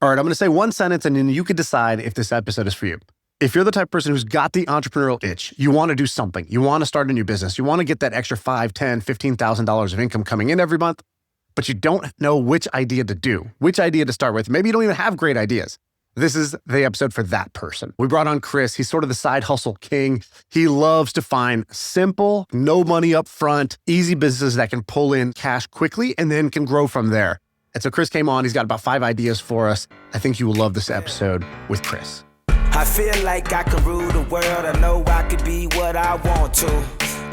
All right, I'm going to say one sentence and then you can decide if this episode is for you. If you're the type of person who's got the entrepreneurial itch, you want to do something, you want to start a new business, you want to get that extra $5,000, $10,000, $15,000 of income coming in every month, but you don't know which idea to do, which idea to start with. Maybe you don't even have great ideas. This is the episode for that person. We brought on Chris. He's sort of the side hustle king. He loves to find simple, no money up front, easy businesses that can pull in cash quickly and then can grow from there. And so Chris came on. He's got about 5 ideas for us. I think you will love this episode with Chris. I feel like I could rule the world. I know I could be what I want to.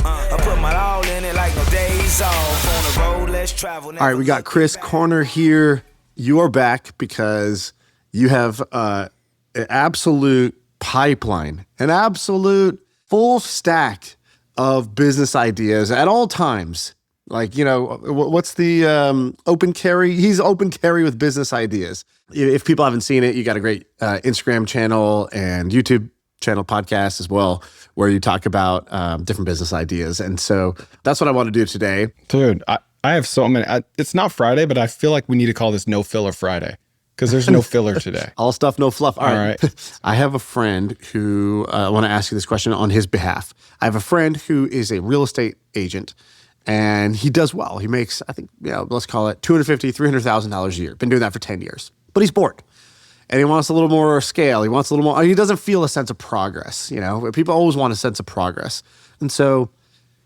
I put my all in it like no days off. On the road, let's travel. All right, we got Chris Corner here. You are back because you have an absolute pipeline, an absolute full stack of business ideas at all times. Like, you know, what's the open carry? He's open carry with business ideas. If people haven't seen it, you got a great Instagram channel and YouTube channel podcast as well, where you talk about different business ideas. And so that's what I want to do today. Dude, I have so many. It's not Friday, but I feel like we need to call this No Filler Friday because there's no filler today. All stuff, no fluff. All right. I have a friend who I want to ask you this question on his behalf. I have a friend who is a real estate agent. And he does well. He makes, I think, let's call it $250,000, $300,000 a year. Been doing that for 10 years. But he's bored. And he wants a little more scale. He wants a little more, he doesn't feel a sense of progress. You know, people always want a sense of progress. And so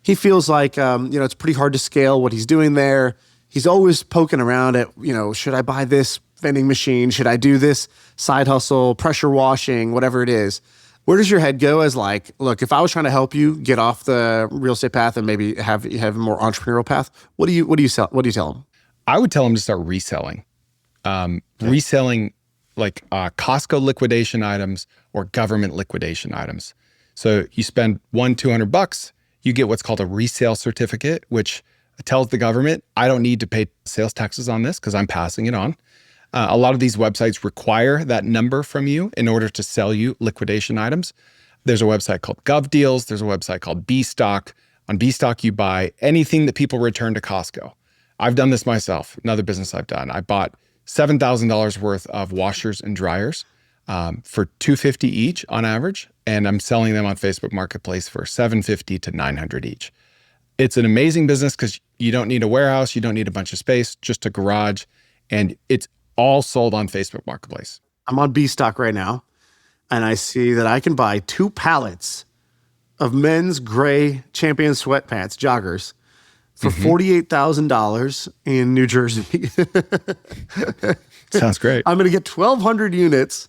he feels like, it's pretty hard to scale what he's doing there. He's always poking around at, should I buy this vending machine? Should I do this side hustle, pressure washing, whatever it is? Where does your head go as like, look, if I was trying to help you get off the real estate path and maybe have a more entrepreneurial path, what do you tell him? I would tell him to start reselling. Reselling like Costco liquidation items or government liquidation items. So you spend $200, you get what's called a resale certificate, which tells the government, I don't need to pay sales taxes on this because I'm passing it on. A lot of these websites require that number from you in order to sell you liquidation items. There's a website called GovDeals. There's a website called Bstock. On Bstock, you buy anything that people return to Costco. I've done this myself, another business I've done. I bought $7,000 worth of washers and dryers for $250 each on average, and I'm selling them on Facebook Marketplace for $750 to $900 each. It's an amazing business because you don't need a warehouse, you don't need a bunch of space, just a garage, and it's all sold on Facebook Marketplace. I'm on Bstock right now, and I see that I can buy 2 pallets of men's gray Champion sweatpants, joggers, for $48,000 in New Jersey. Sounds great. I'm going to get 1,200 units.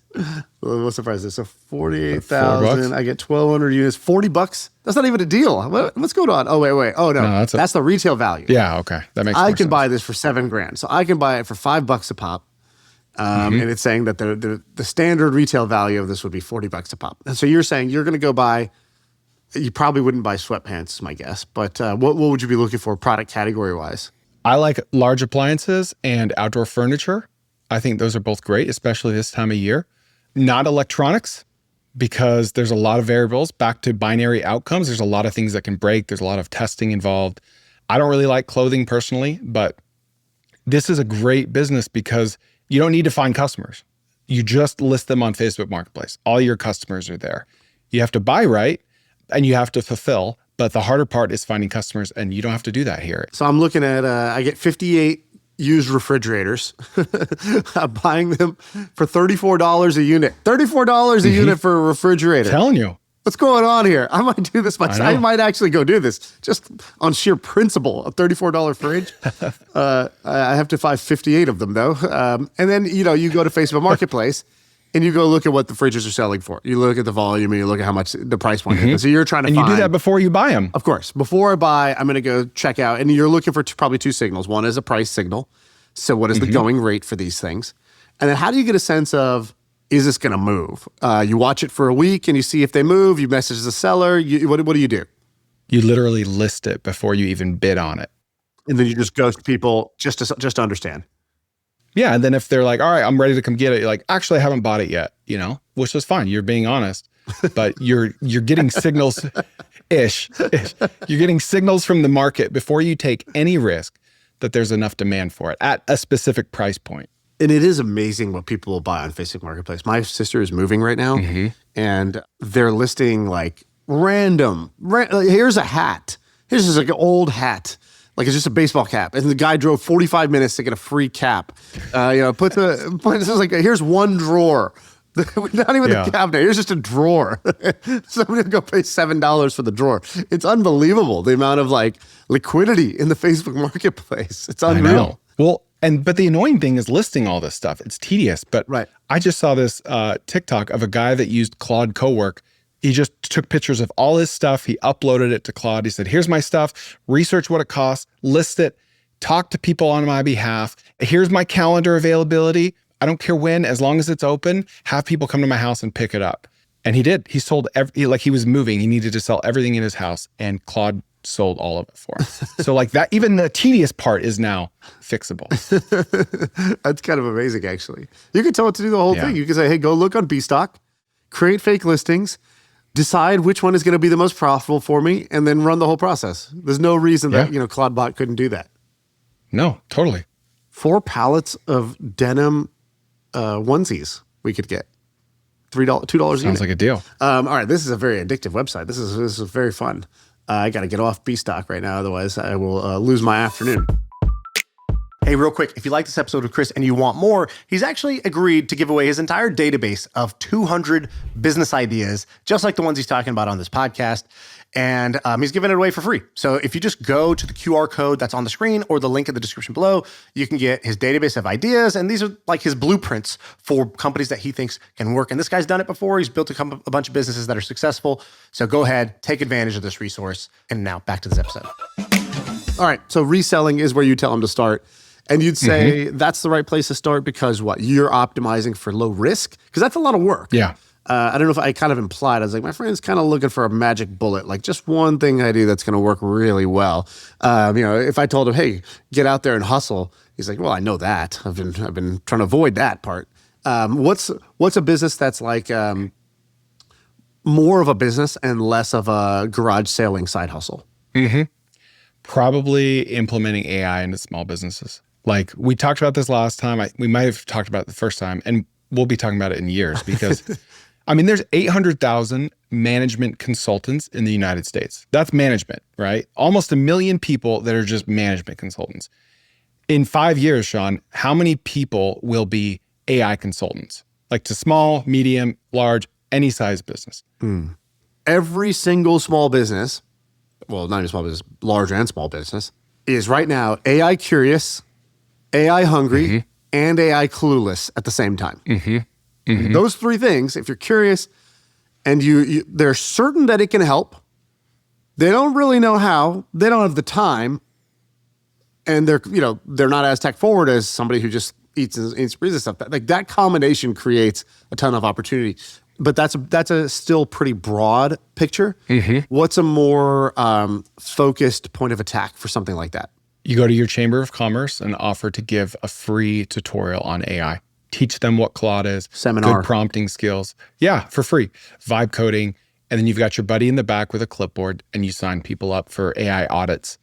What's the price? So 48,000. I get 1,200 units. $40. That's not even a deal. What's going on? Oh, wait. Oh, no. That's the retail value. Yeah, okay. That makes more sense. I can buy this for $7,000. So I can buy it for $5 a pop. And it's saying that the standard retail value of this would be $40 a pop. And so you're saying you're going to go buy, you probably wouldn't buy sweatpants, is my guess. But what would you be looking for product category-wise? I like large appliances and outdoor furniture. I think those are both great, especially this time of year. Not electronics, because there's a lot of variables. Back to binary outcomes, there's a lot of things that can break. There's a lot of testing involved. I don't really like clothing personally, but this is a great business because you don't need to find customers. You just list them on Facebook Marketplace. All your customers are there. You have to buy right and you have to fulfill, but the harder part is finding customers, and you don't have to do that here. So I'm looking at, I get 58 used refrigerators. I'm buying them for $34 a unit. $34 a unit for a refrigerator. I'm telling you. What's going on here? I might do this myself. I might actually go do this just on sheer principle. A $34 fridge. I have to buy 58 of them though. And then, you go to Facebook Marketplace and you go look at what the fridges are selling for. You look at the volume and you look at how much the price point is. And so you're trying to find. And you do that before you buy them. Of course. Before I buy, I'm going to go check out. And you're looking for probably 2 signals. One is a price signal. So what is the going rate for these things? And then how do you get a sense of, is this going to move? You watch it for a week and you see if they move. You message the seller. What do you do? You literally list it before you even bid on it. And then you just ghost people just to understand. Yeah, and then if they're like, all right, I'm ready to come get it, you're like, actually, I haven't bought it yet, which is fine. You're being honest, but you're getting signals, ish. You're getting signals from the market before you take any risk that there's enough demand for it at a specific price point. And it is amazing what people will buy on Facebook Marketplace. My sister is moving right now, and they're listing like here's a hat. Here's just like an old hat. Like it's just a baseball cap. And the guy drove 45 minutes to get a free cap. This is like, here's one drawer. Not even the cabinet. Here's just a drawer. Somebody will go pay $7 for the drawer. It's unbelievable, the amount of like liquidity in the Facebook Marketplace. It's unreal. I know. Well, but the annoying thing is listing all this stuff. It's tedious. But I just saw this TikTok of a guy that used Claude Cowork. He just took pictures of all his stuff. He uploaded it to Claude. He said, here's my stuff. Research what it costs. List it. Talk to people on my behalf. Here's my calendar availability. I don't care when, as long as it's open, have people come to my house and pick it up. And he did. He sold like he was moving. He needed to sell everything in his house, and Claude sold all of it for him. So like that, even the tedious part is now fixable. That's kind of amazing, actually. You can tell it to do the whole thing. You can say, hey, go look on Bstock, create fake listings, decide which one is going to be the most profitable for me, and then run the whole process. There's no reason that, ClaudeBot couldn't do that. No, totally. 4 pallets of denim onesies we could get. $2 a unit. Sounds like a deal. All right, this is a very addictive website. This is very fun. I got to get off Bstock right now, otherwise I will lose my afternoon. Hey, real quick, if you like this episode of Chris and you want more, he's actually agreed to give away his entire database of 200 business ideas, just like the ones he's talking about on this podcast. And he's giving it away for free. So if you just go to the QR code that's on the screen or the link in the description below, you can get his database of ideas. And these are like his blueprints for companies that he thinks can work. And this guy's done it before. He's built a bunch of businesses that are successful. So go ahead, take advantage of this resource. And now back to this episode. All right. So reselling is where you tell him to start. And you'd say that's the right place to start because what? You're optimizing for low risk? Because that's a lot of work. Yeah. I don't know if I kind of implied, I was like, my friend's kind of looking for a magic bullet, like just one thing I do that's going to work really well. If I told him, hey, get out there and hustle, he's like, well, I know that. I've been trying to avoid that part. What's a business that's like more of a business and less of a garage sailing side hustle? Probably implementing AI into small businesses. Like we talked about this last time. We might have talked about it the first time, and we'll be talking about it in years because, there's 800,000 management consultants in the United States. That's management, right? Almost 1 million people that are just management consultants. In 5 years, Shaan, how many people will be AI consultants? Like to small, medium, large, any size business? Every single small business, well, not even small business, large and small business, is right now AI curious, AI hungry, and AI clueless at the same time. Those 3 things, if you're curious and they're certain that it can help, they don't really know how, they don't have the time, and they're not as tech forward as somebody who just eats and breathes and stuff. Like that combination creates a ton of opportunity. But that's a still pretty broad picture. What's a more focused point of attack for something like that? You go to your Chamber of Commerce and offer to give a free tutorial on AI. Teach them what Claude is. Seminar. Good prompting skills. Yeah, for free. Vibe coding. And then you've got your buddy in the back with a clipboard and you sign people up for AI audits.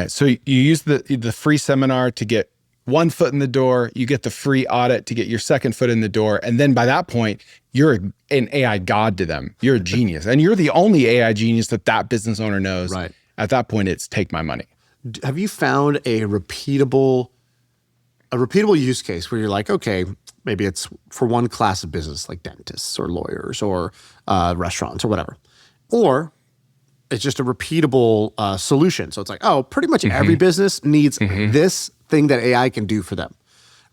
So you use the free seminar to get one foot in the door. You get the free audit to get your second foot in the door. And then by that point, you're an AI god to them. You're a genius. And you're the only AI genius that business owner knows. Right. At that point, it's take my money. Have you found a repeatable use case where you're like, okay, maybe it's for one class of business like dentists or lawyers or restaurants or whatever, or it's just a repeatable solution. So it's like, oh, pretty much every business needs this thing that AI can do for them,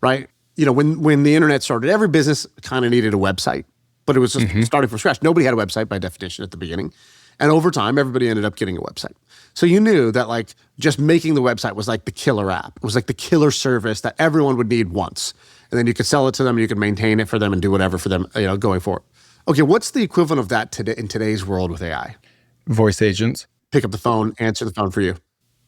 right? When the internet started, every business kind of needed a website, but it was just starting from scratch. Nobody had a website by definition at the beginning. And over time, everybody ended up getting a website. So you knew that like just making the website was like the killer app. It was like the killer service that everyone would need once. And then you could sell it to them, and you could maintain it for them and do whatever for them, going forward. Okay, what's the equivalent of that in today's world with AI? Voice agents. Pick up the phone, answer the phone for you.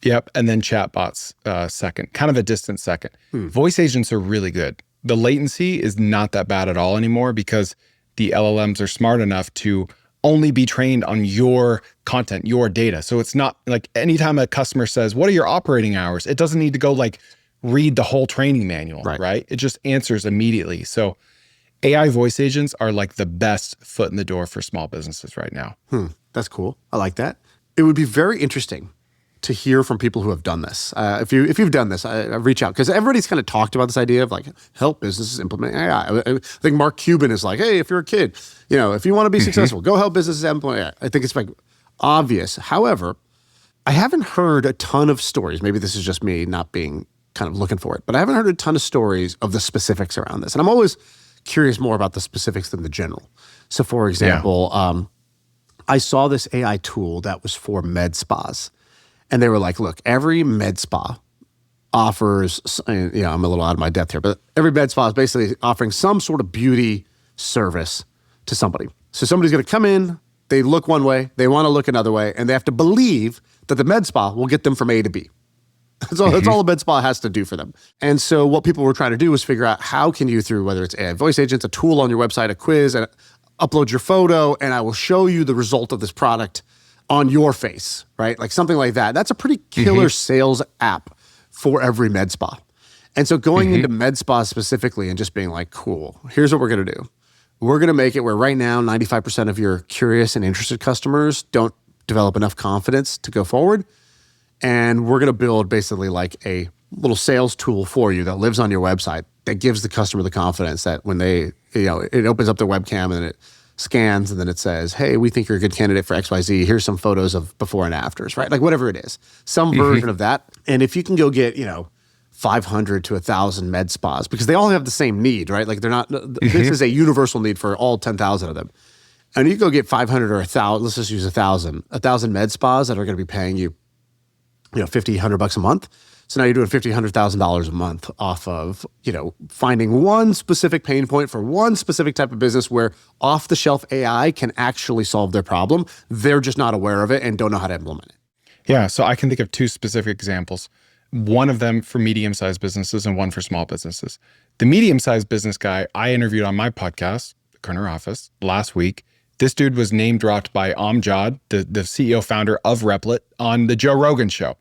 Yep, and then chatbots second, kind of a distant second. Voice agents are really good. The latency is not that bad at all anymore because the LLMs are smart enough to only be trained on your content, your data. So it's not like anytime a customer says, what are your operating hours? It doesn't need to go like read the whole training manual, right? It just answers immediately. So AI voice agents are like the best foot in the door for small businesses right now. That's cool. I like that. It would be very interesting to hear from people who have done this. If you've done this, reach out, because everybody's kind of talked about this idea of like help businesses implement AI. I think Mark Cuban is like, hey, if you're a kid, if you want to be successful, go help businesses implement AI. I think it's like obvious. However, I haven't heard a ton of stories. Maybe this is just me not being kind of looking for it, but I haven't heard a ton of stories of the specifics around this. And I'm always curious more about the specifics than the general. So for example, I saw this AI tool that was for med spas. And they were like, look, every med spa offers, I'm a little out of my depth here, but every med spa is basically offering some sort of beauty service to somebody. So somebody's going to come in, they look one way, they want to look another way, and they have to believe that the med spa will get them from A to B. That's all a med spa has to do for them. And so what people were trying to do was figure out how can you, through whether it's AI voice agents, a tool on your website, a quiz, and upload your photo, and I will show you the result of this product on your face, right? Like something like that. That's a pretty killer sales app for every med spa. And so going into med spas specifically and just being like, cool, here's what we're going to do. We're going to make it where right now 95% of your curious and interested customers don't develop enough confidence to go forward. And we're going to build basically like a little sales tool for you that lives on your website that gives the customer the confidence that when they, it opens up their webcam and then it scans and then it says, hey, we think you're a good candidate for XYZ. Here's some photos of before and afters, right? Like whatever it is, some version of that. And if you can go get, 500 to 1,000 med spas, because they all have the same need, right? Like they're not, this is a universal need for all 10,000 of them. And you go get 500 or 1,000, let's just use 1,000 med spas that are going to be paying you, $50, $100 a month. So now you're doing $50,000, $100,000 a month off of, finding one specific pain point for one specific type of business where off-the-shelf AI can actually solve their problem. They're just not aware of it and don't know how to implement it. Yeah, so I can think of two specific examples. One of them for medium-sized businesses and one for small businesses. The medium-sized business guy I interviewed on my podcast, The Corner Office, last week. This dude was name-dropped by Amjad, the CEO founder of Replit, on the Joe Rogan show.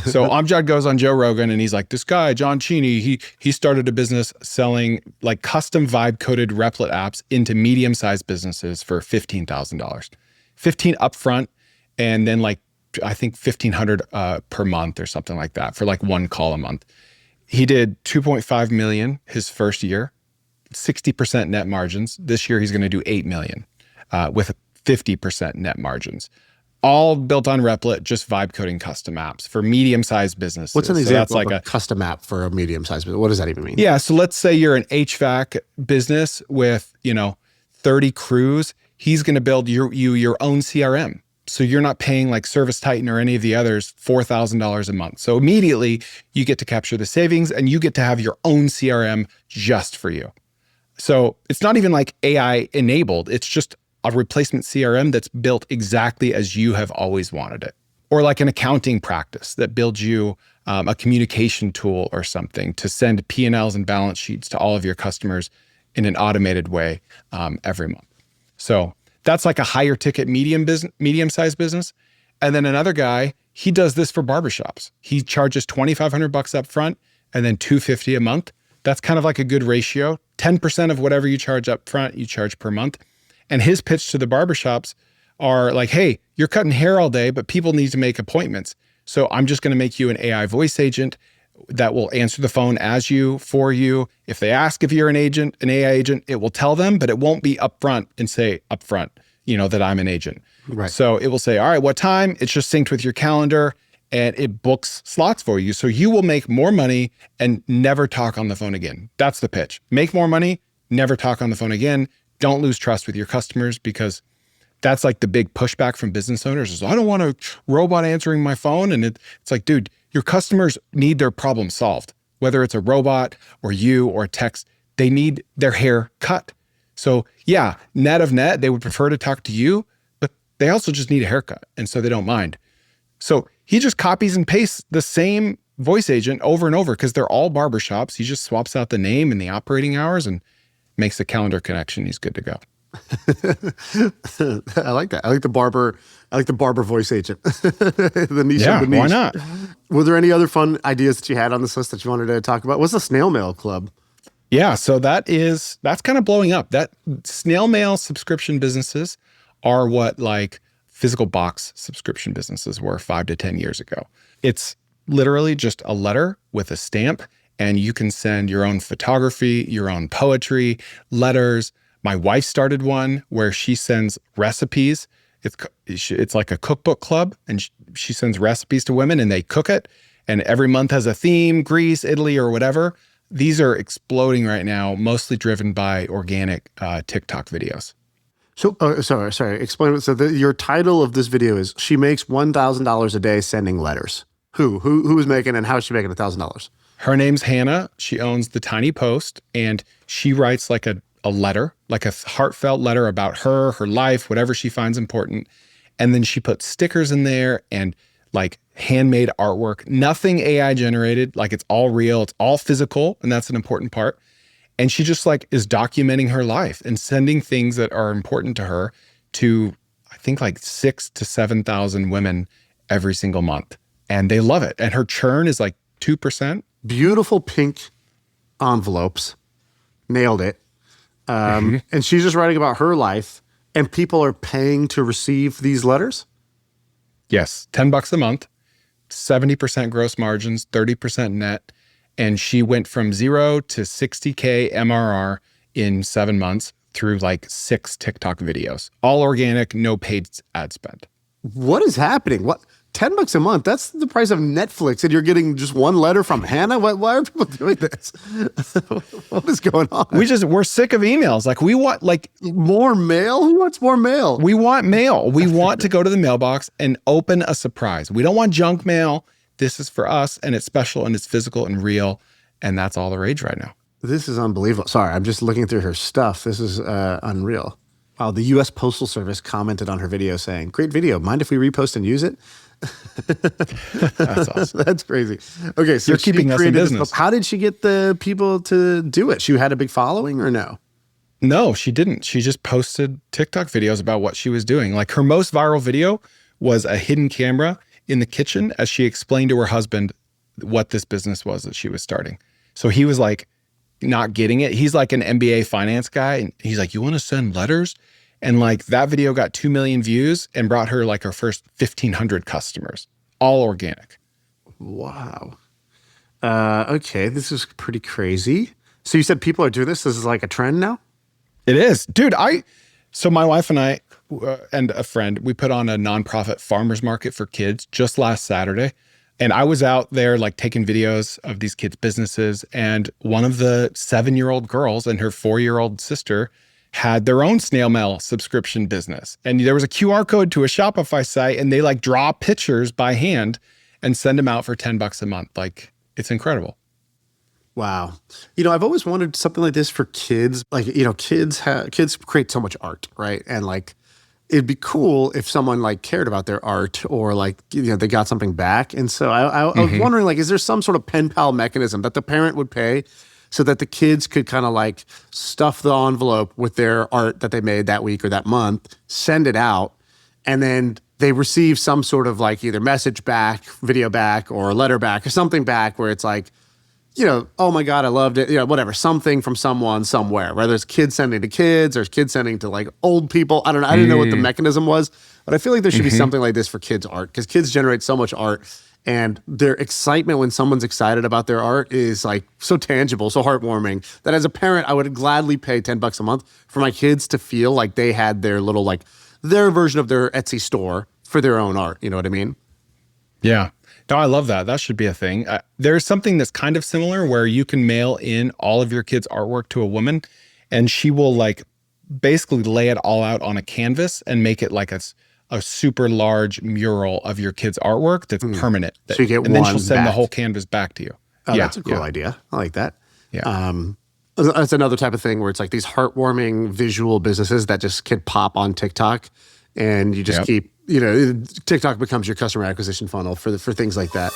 So Amjad goes on Joe Rogan and he's like, this guy, John Cheney, he started a business selling like custom vibe coded Replit apps into medium-sized businesses for $15,000. 15 upfront and then like, I think 1,500 per month or something like that for like one call a month. He did 2.5 million his first year, 60% net margins. This year he's going to do 8 million with 50% net margins. All built on Replit, just vibe coding custom apps for medium-sized businesses. What's an example of a custom app for a medium-sized business? What does that even mean? Yeah, so let's say you're an HVAC business with 30 crews. He's going to build your own CRM. So you're not paying like Service Titan or any of the others $4,000 a month. So immediately you get to capture the savings and you get to have your own CRM just for you. So it's not even like AI enabled. It's just a replacement CRM that's built exactly as you have always wanted it. Or like an accounting practice that builds you a communication tool or something to send P&Ls and balance sheets to all of your customers in an automated way every month. So that's like a higher ticket medium-sized business. And then another guy, he does this for barbershops. He charges $2,500 up front and then $250 a month. That's kind of like a good ratio. 10% of whatever you charge up front, you charge per month. And his pitch to the barbershops are like, hey, you're cutting hair all day, but people need to make appointments. So I'm just going to make you an AI voice agent that will answer the phone as you, for you. If they ask if you're an agent, an AI agent, it will tell them, but it won't be upfront and say upfront, that I'm an agent. Right. So it will say, all right, what time? It's just synced with your calendar and it books slots for you. So you will make more money and never talk on the phone again. That's the pitch. Make more money, never talk on the phone again. Don't lose trust with your customers, because that's like the big pushback from business owners is, I don't want a robot answering my phone. And it's like, dude, your customers need their problem solved. Whether it's a robot or you or text, they need their hair cut. So yeah, net of net, they would prefer to talk to you, but they also just need a haircut. And so they don't mind. So he just copies and pastes the same voice agent over and over because they're all barbershops. He just swaps out the name and the operating hours and makes the calendar connection. He's good to go. I like that. I like the barber. I like the barber voice agent. The niche Yeah, of the niche. why not? Were there any other fun ideas that you had on this list that you wanted to talk about? What's the Snail Mail Club? Yeah, so that's kind of blowing up. That snail mail subscription businesses are what like physical box subscription businesses were 5 to 10 years ago. It's literally just a letter with a stamp, and you can send your own photography, your own poetry, letters. My wife started one where she sends recipes. It's like a cookbook club, and she sends recipes to women and they cook it. And every month has a theme, Greece, Italy, or whatever. These are exploding right now, mostly driven by organic TikTok videos. So, sorry. Explain it. So, your title of this video is "She makes $1,000 a day sending letters." Who is making, and how is she making $1,000? Her name's Hannah. She owns the Tiny Post, and she writes like a letter, like a heartfelt letter about her life, whatever she finds important. And then she puts stickers in there and like handmade artwork, nothing AI generated, like it's all real, it's all physical, and that's an important part. And she just like is documenting her life and sending things that are important to her to, I think like 6,000 to 7,000 women every single month. And they love it. And her churn is like 2%. Beautiful pink envelopes. Nailed it. And she's just writing about her life, and people are paying to receive these letters? Yes, $10 a month, 70% gross margins, 30% net. And she went from 0 to 60K MRR in 7 months through like 6 TikTok videos, all organic, no paid ad spend. What is happening? What? $10 a month? That's the price of Netflix, and you're getting just one letter from Hannah? Why are people doing this? What is going on? We're sick of emails. Like we want like more mail? Who wants more mail? We want mail. We want to go to the mailbox and open a surprise. We don't want junk mail. This is for us, and it's special, and it's physical and real, and that's all the rage right now. This is unbelievable. Sorry, I'm just looking through her stuff. This is unreal. Wow, the U.S. Postal Service commented on her video saying, "Great video. Mind if we repost and use it?" That's awesome. That's crazy. Okay, so you're keeping us in business. How did she get the people to do it? She had a big following, or no? No, she didn't. She just posted TikTok videos about what she was doing. Like her most viral video was a hidden camera in the kitchen as she explained to her husband what this business was that she was starting. So he was like not getting it. He's like an MBA finance guy, and he's like, "You want to send letters?" And like that video got 2 million views and brought her like her first 1,500 customers, all organic. Wow. Okay, this is pretty crazy. So you said people are doing this? This is like a trend now? It is. Dude, so my wife and I and a friend, we put on a nonprofit farmers market for kids just last Saturday. And I was out there like taking videos of these kids' businesses. And one of the 7-year-old girls and her 4-year-old sister had their own snail mail subscription business. And there was a QR code to a Shopify site, and they like draw pictures by hand and send them out for $10 a month. Like it's incredible. Wow. I've always wanted something like this for kids. Like, kids create so much art, right? And like, it'd be cool if someone like cared about their art, or like, they got something back. And so I was wondering, like, is there some sort of pen pal mechanism that the parent would pay so that the kids could kind of like stuff the envelope with their art that they made that week or that month, send it out, and then they receive some sort of like either message back, video back, or a letter back, or something back where it's like, oh my God, I loved it, whatever, something from someone somewhere, whether it's kids sending to kids or kids sending to like old people. I don't know. I didn't know what the mechanism was, but I feel like there should be something like this for kids' art, because kids generate so much art, and their excitement when someone's excited about their art is like so tangible, so heartwarming, that as a parent, I would gladly pay $10 a month for my kids to feel like they had their little, like their version of their Etsy store for their own art. You know what I mean? Yeah. No, I love that. That should be a thing. There's something that's kind of similar where you can mail in all of your kids' artwork to a woman, and she will like basically lay it all out on a canvas and make it like a super large mural of your kids' artwork that's permanent. So you get and then she'll one send back. the whole canvas back to you. Oh, Yeah, that's a cool idea. I like that. Yeah. That's another type of thing where it's like these heartwarming visual businesses that just can pop on TikTok, and you just keep, TikTok becomes your customer acquisition funnel for things like that.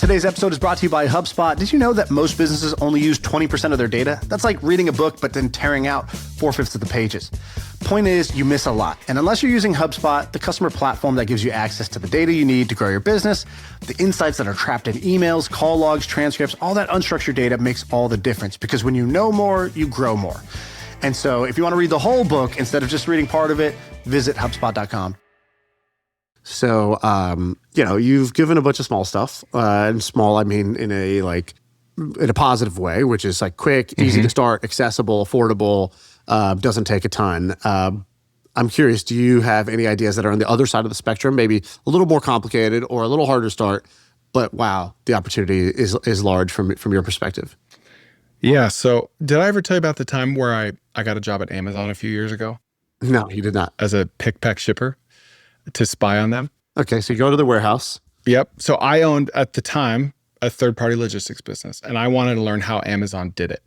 Today's episode is brought to you by HubSpot. Did you know that most businesses only use 20% of their data? That's like reading a book, but then tearing out 4/5 of the pages. Point is, you miss a lot. And unless you're using HubSpot, the customer platform that gives you access to the data you need to grow your business, the insights that are trapped in emails, call logs, transcripts, all that unstructured data makes all the difference. Because when you know more, you grow more. And so if you want to read the whole book instead of just reading part of it, visit HubSpot.com. So, you've given a bunch of small stuff, and small, I mean, in a positive way, which is like quick, easy to start, accessible, affordable, doesn't take a ton. I'm curious, do you have any ideas that are on the other side of the spectrum, maybe a little more complicated or a little harder to start, but wow, the opportunity is large from your perspective? Yeah. So did I ever tell you about the time where I got a job at Amazon a few years ago? No, you did not. As a pick pack shipper to spy on them. Okay, so you go to the warehouse. Yep. So I owned, at the time, a third-party logistics business, and I wanted to learn how Amazon did it.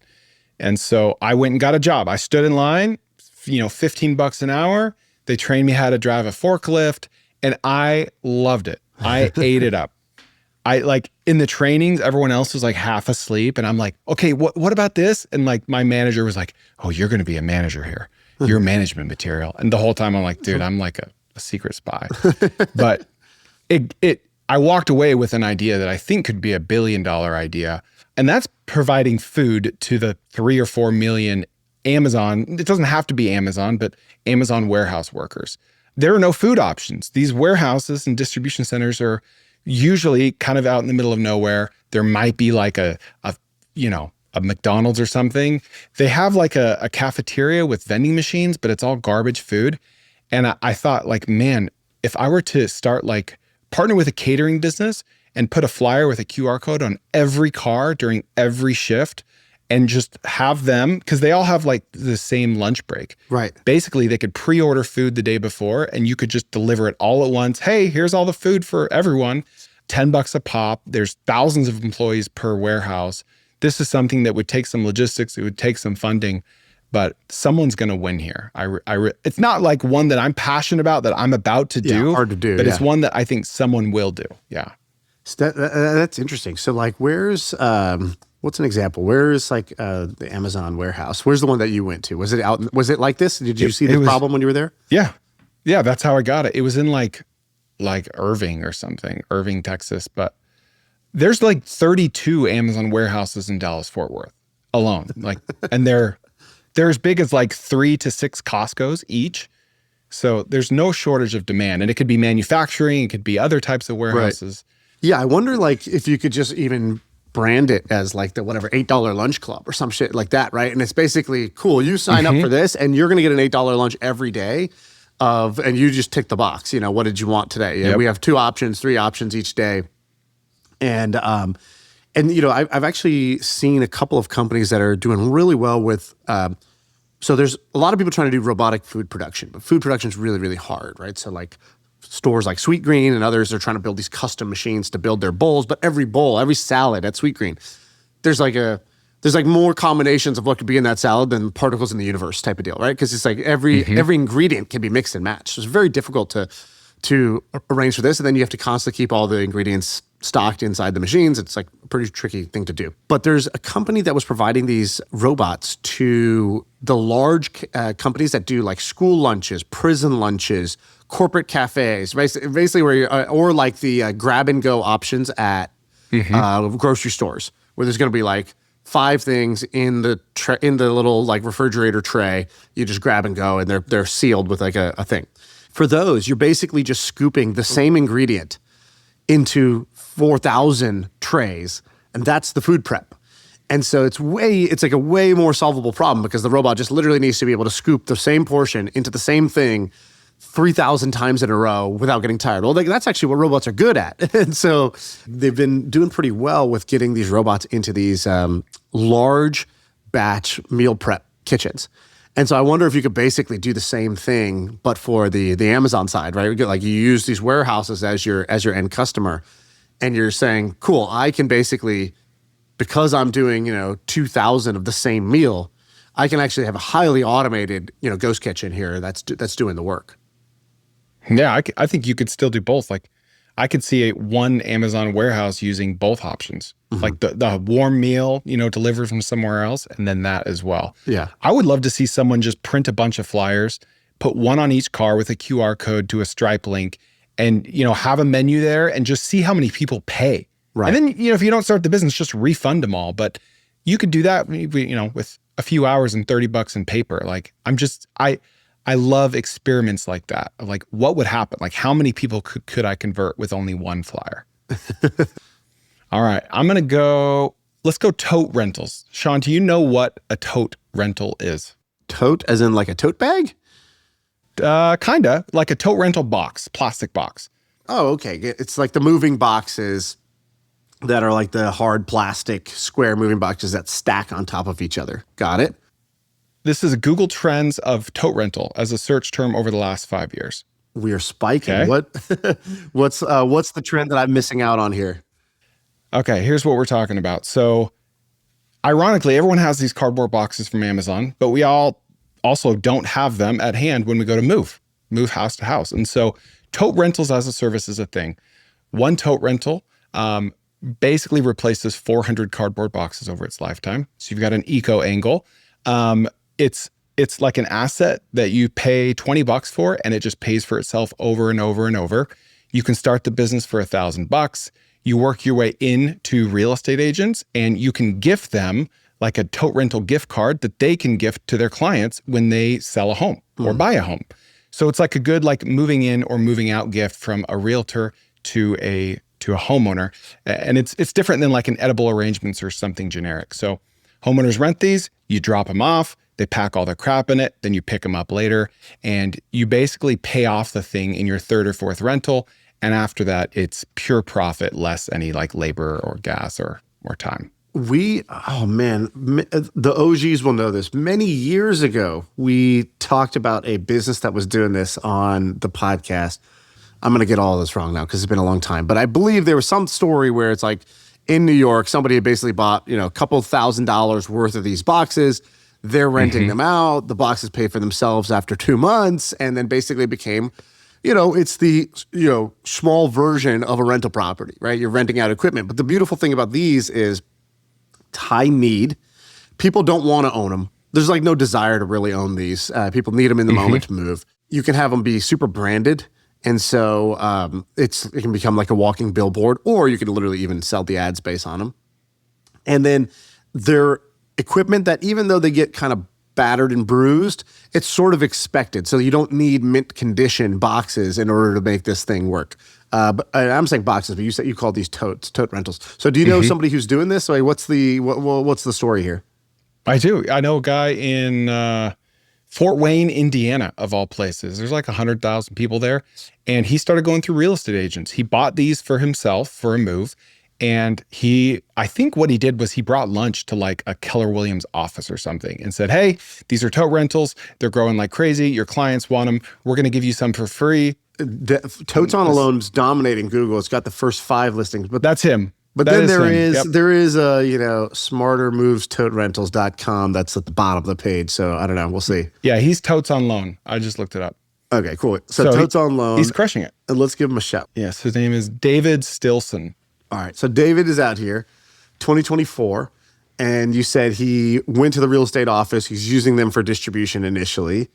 And so I went and got a job. I stood in line, $15 an hour. They trained me how to drive a forklift, and I loved it. I ate it up. In the trainings, everyone else was like half asleep, and I'm like, okay, what about this? And like my manager was like, oh, you're going to be a manager here. You're management material. And the whole time I'm like, dude, I'm like a secret spy. But I walked away with an idea that I think could be $1 billion idea. And that's providing food to the 3 or 4 million Amazon. It doesn't have to be Amazon, but Amazon warehouse workers. There are no food options. These warehouses and distribution centers are usually kind of out in the middle of nowhere. There might be like a McDonald's or something. They have like a cafeteria with vending machines, but it's all garbage food. And I thought, like, man, if I were to start partner with a catering business and put a flyer with a QR code on every car during every shift and just have them, because they all have like the same lunch break. Right. Basically, they could pre-order food the day before and you could just deliver it all at once. Hey, here's all the food for everyone. $10 a pop. There's thousands of employees per warehouse. This is something that would take some logistics. It would take some funding. But someone's going to win here. It's not like one that I'm passionate about, that I'm about to do. Hard to do, but it's one that I think someone will do. Yeah. So that's interesting. So where's, what's an example? Where's the Amazon warehouse? Where's the one that you went to? Was it like this? Did you see the problem when you were there? Yeah. Yeah, that's how I got it. It was in like Irving or something, Irving, Texas. But there's 32 Amazon warehouses in Dallas-Fort Worth alone. And they're as big as 3 to 6 Costco's each. So there's no shortage of demand. And it could be manufacturing, it could be other types of warehouses. Right. Yeah, I wonder if you could just even brand it as the $8 lunch club or some shit like that, right? And it's basically, cool, you sign up for this and you're gonna get an $8 lunch every day and you just tick the box. What did you want today? Yep. We have 2 options, 3 options each day. And I've actually seen a couple of companies that are doing really well with, so there's a lot of people trying to do robotic food production, but food production is really, really hard, right? So stores like Sweetgreen and others are trying to build these custom machines to build their bowls, but every bowl, every salad at Sweetgreen, there's more combinations of what could be in that salad than particles in the universe type of deal, right? Because it's every ingredient can be mixed and matched. So it's very difficult to arrange for this, and then you have to constantly keep all the ingredients stocked inside the machines. It's a pretty tricky thing to do. But there's a company that was providing these robots to the large companies that do school lunches, prison lunches, corporate cafes, basically where or the grab and go options at grocery stores, where there's going to be 5 things in the little refrigerator tray. You just grab and go, and they're sealed with a thing. For those, you're basically just scooping the same ingredient into 4,000 trays, and that's the food prep. And so it's a way more solvable problem, because the robot just literally needs to be able to scoop the same portion into the same thing 3,000 times in a row without getting tired. Well, that's actually what robots are good at. And so they've been doing pretty well with getting these robots into these large batch meal prep kitchens. And so I wonder if you could basically do the same thing, but for the Amazon side, right? You use these warehouses as your end customer, and you're saying, cool, I can basically, because I'm doing 2,000 of the same meal, I can actually have a highly automated ghost kitchen here that's doing the work. Yeah, I think you could still do both. I could see one Amazon warehouse using both options, like the warm meal, delivered from somewhere else, and then that as well. Yeah. I would love to see someone just print a bunch of flyers, put one on each car with a QR code to a Stripe link, and have a menu there and just see how many people pay. Right. And then if you don't start the business, just refund them all. But you could do that, with a few hours and $30 in paper. Like I love experiments like that. Of like, what would happen? Like, how many people could I convert with only one flyer? All right, let's go tote rentals. Shaan, do you know what a tote rental is? Tote as in like a tote bag? Kinda, like a tote rental box, plastic box. Oh, okay. It's like the moving boxes that are like the hard plastic square moving boxes that stack on top of each other. Got it? This is Google Trends of tote rental as a search term over the last 5 years. We are spiking. Okay. What's the trend that I'm missing out on here? Okay, here's what we're talking about. So ironically, everyone has these cardboard boxes from Amazon, but we all also don't have them at hand when we go to move house to house. And so tote rentals as a service is a thing. One tote rental basically replaces 400 cardboard boxes over its lifetime. So you've got an eco angle. It's like an asset that you pay $20 for, and it just pays for itself over and over and over. You can start the business for $1,000. You work your way into real estate agents, and you can gift them like a tote rental gift card that they can gift to their clients when they sell a home or buy a home. So it's like a good like moving in or moving out gift from a realtor to a homeowner. And it's different than like an edible arrangements or something generic. So homeowners rent these, you drop them off, they pack all their crap in it, then you pick them up later, and you basically pay off the thing in your third or fourth rental. And after that, it's pure profit, less any like labor or gas or time. The OGs will know this. Many years ago, we talked about a business that was doing this on the podcast. I'm going to get all this wrong now because it's been a long time, but I believe there was some story where it's like in New York, somebody had basically bought, a couple $1,000s worth of these boxes. They're renting them out. The boxes pay for themselves after 2 months, and then basically became, it's the, small version of a rental property, right? You're renting out equipment. But the beautiful thing about these is high need. People don't want to own them. There's like no desire to really own these. People need them in the moment to move. You can have them be super branded. And so it can become like a walking billboard, or you can literally even sell the ad space on them. And then they're equipment that even though they get kind of battered and bruised, it's sort of expected. So you don't need mint condition boxes in order to make this thing work. But I'm saying boxes, but you call these tote rentals. So do you know somebody who's doing this? So what's the story here? I do. I know a guy in Fort Wayne, Indiana, of all places. There's like 100,000 people there. And he started going through real estate agents. He bought these for himself for a move. And I think what he did was he brought lunch to like a Keller Williams office or something and said, hey, these are tote rentals. They're growing like crazy. Your clients want them. We're going to give you some for free. Totes on Alone's dominating Google. It's got the first 5 listings. But that's him. But then there is smartermovestoterentals.com that's at the bottom of the page. So I don't know. We'll see. Yeah, he's Totes on Loan. I just looked it up. Okay, cool. So Totes on Loan. He's crushing it. And let's give him a shout. Yes, his name is David Stilson. All right. So David is out here, 2024. And you said he went to the real estate office. He's using them for distribution initially.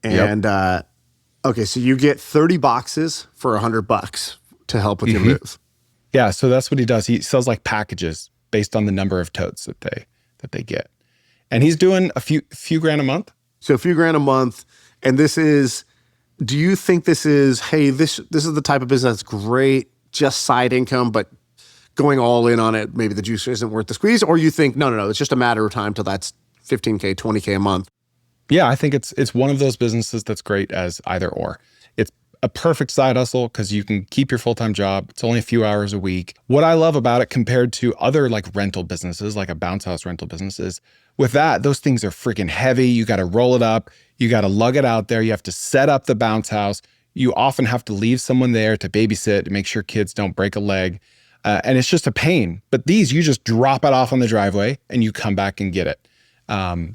And okay, so you get 30 boxes for $100 to help with your move. Yeah, so that's what he does. He sells like packages based on the number of totes that they get. And he's doing a few grand a month. So a few grand a month. And do you think this is, hey, this is the type of business that's great, just side income, but going all in on it, maybe the juice isn't worth the squeeze? Or you think, no, it's just a matter of time till that's $15K, $20K a month? Yeah, I think it's one of those businesses that's great as either or. It's a perfect side hustle because you can keep your full-time job. It's only a few hours a week. What I love about it compared to other like rental businesses, like a bounce house rental business, is with that, those things are freaking heavy. You got to roll it up. You got to lug it out there. You have to set up the bounce house. You often have to leave someone there to babysit to make sure kids don't break a leg. And it's just a pain. But these, you just drop it off on the driveway and you come back and get it.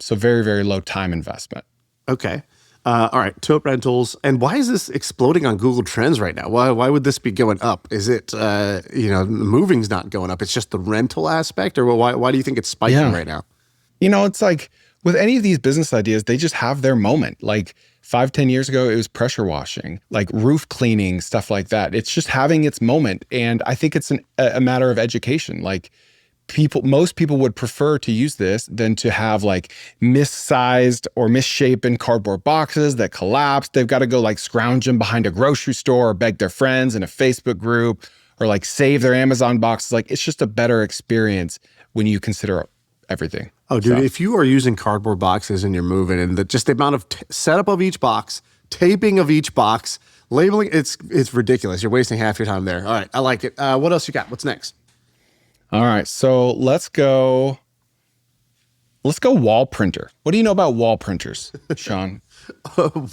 So very, very low time investment. Okay. All right, tote rentals. And why is this exploding on Google Trends right now? Why would this be going up? Is it, moving's not going up? It's just the rental aspect? Or why do you think it's spiking right now? It's like with any of these business ideas, they just have their moment. Like 5-10 years ago, it was pressure washing, like roof cleaning, stuff like that. It's just having its moment. And I think it's a matter of education. Like most people would prefer to use this than to have like missized or misshapen cardboard boxes that collapse. They've got to go like scrounge them behind a grocery store or beg their friends in a Facebook group or like save their Amazon boxes. Like it's just a better experience when you consider everything. Oh, dude, if you are using cardboard boxes and you're moving and just the amount of setup of each box, taping of each box, labeling, it's ridiculous. You're wasting half your time there. All right, I like it. What else you got? What's next? All right, so let's go wall printer. What do you know about wall printers, Shaan?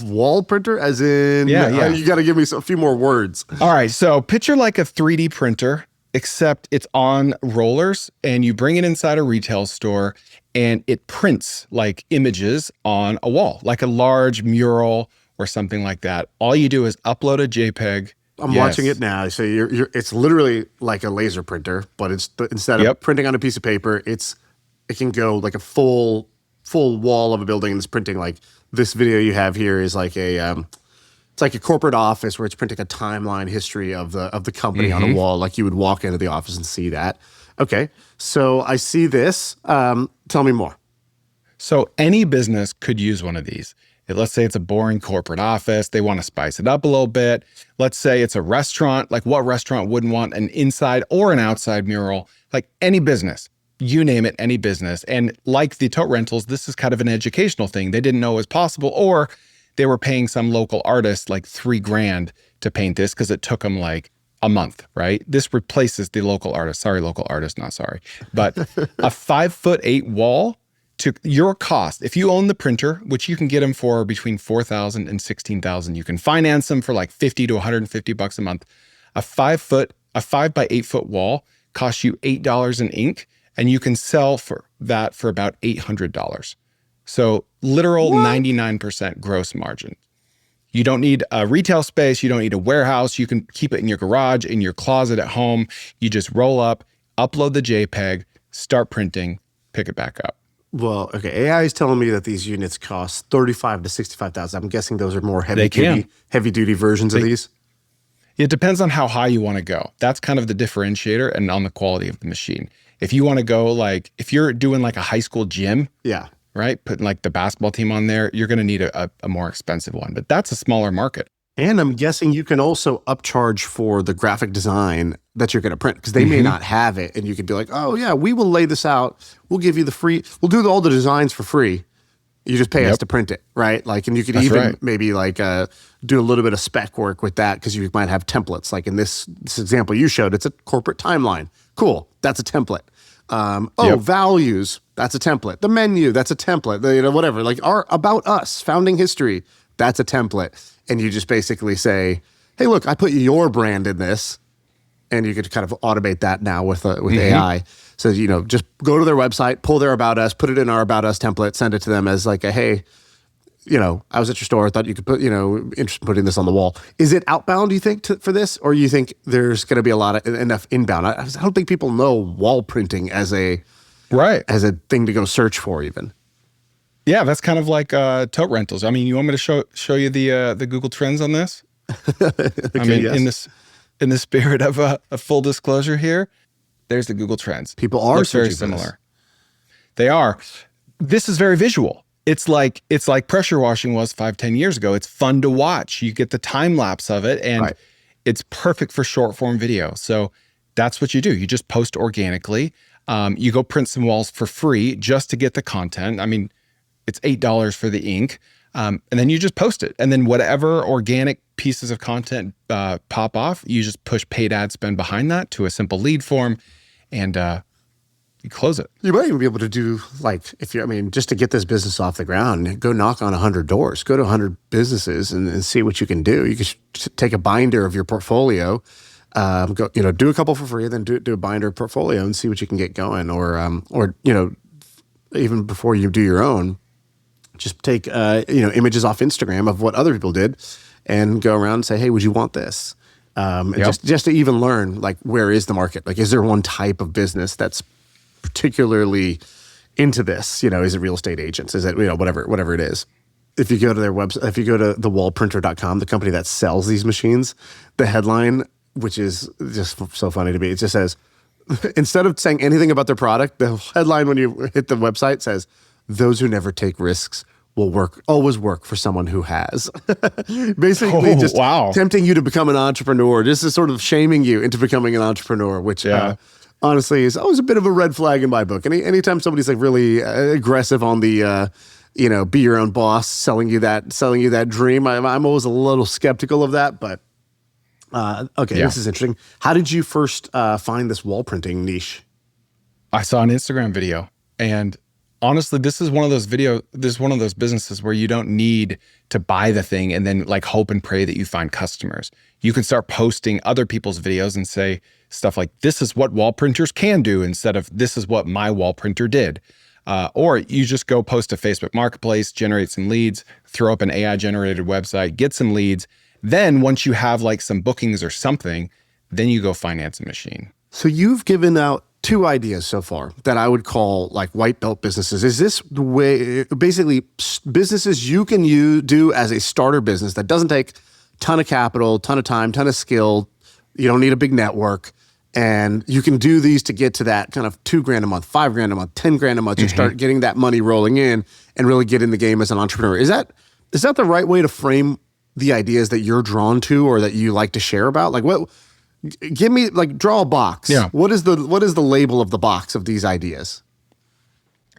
Wall printer as in, yeah. You got to give me a few more words. All right, so picture like a 3D printer, except it's on rollers and you bring it inside a retail store and it prints like images on a wall, like a large mural or something like that. All you do is upload a JPEG. I'm watching it now. So it's literally like a laser printer, but instead of printing on a piece of paper, it can go like a full wall of a building and it's printing. Like this video you have here is like it's like a corporate office where it's printing a timeline history of the company on a wall. Like you would walk into the office and see that. Okay, so I see this. Tell me more. So any business could use one of these. Let's say it's a boring corporate office. They want to spice it up a little bit. Let's say it's a restaurant. Like what restaurant wouldn't want an inside or an outside mural? Like any business, you name it, any business. And like the tote rentals, this is kind of an educational thing. They didn't know it was possible, or they were paying some local artist like $3,000 to paint this because it took them like a month, right? This replaces the local artist. Sorry, local artist, not sorry. But a 5'8" wall to your cost. If you own the printer, which you can get them for between $4,000 and $16,000, you can finance them for like $50 to $150 a month. A 5 by 8 foot wall costs you $8 in ink, and you can sell for that for about $800. So literal 99% gross margin. You don't need a retail space. You don't need a warehouse. You can keep it in your garage, in your closet at home. You just roll up, upload the JPEG, start printing, pick it back up. Well, okay. AI is telling me that these units cost $35,000 to $65,000. I'm guessing those are more heavy duty versions of these. It depends on how high you want to go. That's kind of the differentiator, and on the quality of the machine. If you want to go like, if you're doing like a high school gym, right, putting like the basketball team on there, you're going to need a more expensive one. But that's a smaller market. And I'm guessing you can also upcharge for the graphic design that you're going to print, because they may not have it. And you could be like, oh yeah, we will lay this out. We'll give you we'll do all the designs for free. You just pay us to print it, right? Like, and you could maybe like do a little bit of spec work with that, because you might have templates. Like in this example you showed, it's a corporate timeline. Cool, that's a template. Values, that's a template. The menu, that's a template. Whatever. Like our About Us, founding history, that's a template. And you just basically say, hey, look, I put your brand in this. And you could kind of automate that now with AI. So, just go to their website, pull their About Us, put it in our About Us template, send it to them as like a, hey, I was at your store. I thought you could put, interested in putting this on the wall. Is it outbound, do you think, for this? Or you think there's going to be enough inbound? I don't think people know wall printing as a thing to go search for even. Yeah, that's kind of like tote rentals. I mean, you want me to show you the Google Trends on this? In the spirit of a full disclosure here, there's the Google Trends. People are very similar. They are. This is very visual. It's like pressure washing was 5-10 years ago. It's fun to watch. You get the time lapse of it, and it's perfect for short form video. So that's what you do. You just post organically. You go print some walls for free just to get the content. I mean, it's $8 for the ink. And then you just post it. And then whatever organic pieces of content pop off, you just push paid ad spend behind that to a simple lead form, and you close it. You might even be able to do, like, just to get this business off the ground, go knock on 100 doors, go to 100 businesses and see what you can do. You could take a binder of your portfolio, do a couple for free, then do a binder portfolio and see what you can get going. Or even before you do your own, Just take images off Instagram of what other people did, and go around and say, "Hey, would you want this?" And just to even learn, like, where is the market? Like, is there one type of business that's particularly into this? Is it real estate agents? Is it whatever it is? If you go to their website, if you go to thewallprinter.com, the company that sells these machines, the headline, which is just so funny to me, it just says, instead of saying anything about their product, the headline when you hit the website says, "Those who never take risks will always work for someone who has." Basically, tempting you to become an entrepreneur. This is sort of shaming you into becoming an entrepreneur, which honestly is always a bit of a red flag in my book. Anytime somebody's like really aggressive on the be your own boss, selling you that dream, I'm always a little skeptical of that. But this is interesting. How did you first find this wall printing niche? I saw an Instagram video, and honestly, this is one of those businesses where you don't need to buy the thing and then like hope and pray that you find customers. You can start posting other people's videos and say stuff like, "This is what wall printers can do," instead of "This is what my wall printer did." Or you just go post a Facebook Marketplace, generate some leads, throw up an AI generated website, get some leads. Then once you have like some bookings or something, then you go finance a machine. So you've given out 2 ideas so far that I would call like white belt businesses. Is this the way, basically businesses you can do as a starter business that doesn't take a ton of capital, ton of time, ton of skill. You don't need a big network, and you can do these to get to that kind of $2,000 a month, $5,000 a month, $10,000 a month, and start getting that money rolling in and really get in the game as an entrepreneur. Is that the right way to frame the ideas that you're drawn to or that you like to share about? Like, what? Give me, like, draw a box. Yeah. What is the label of the box of these ideas?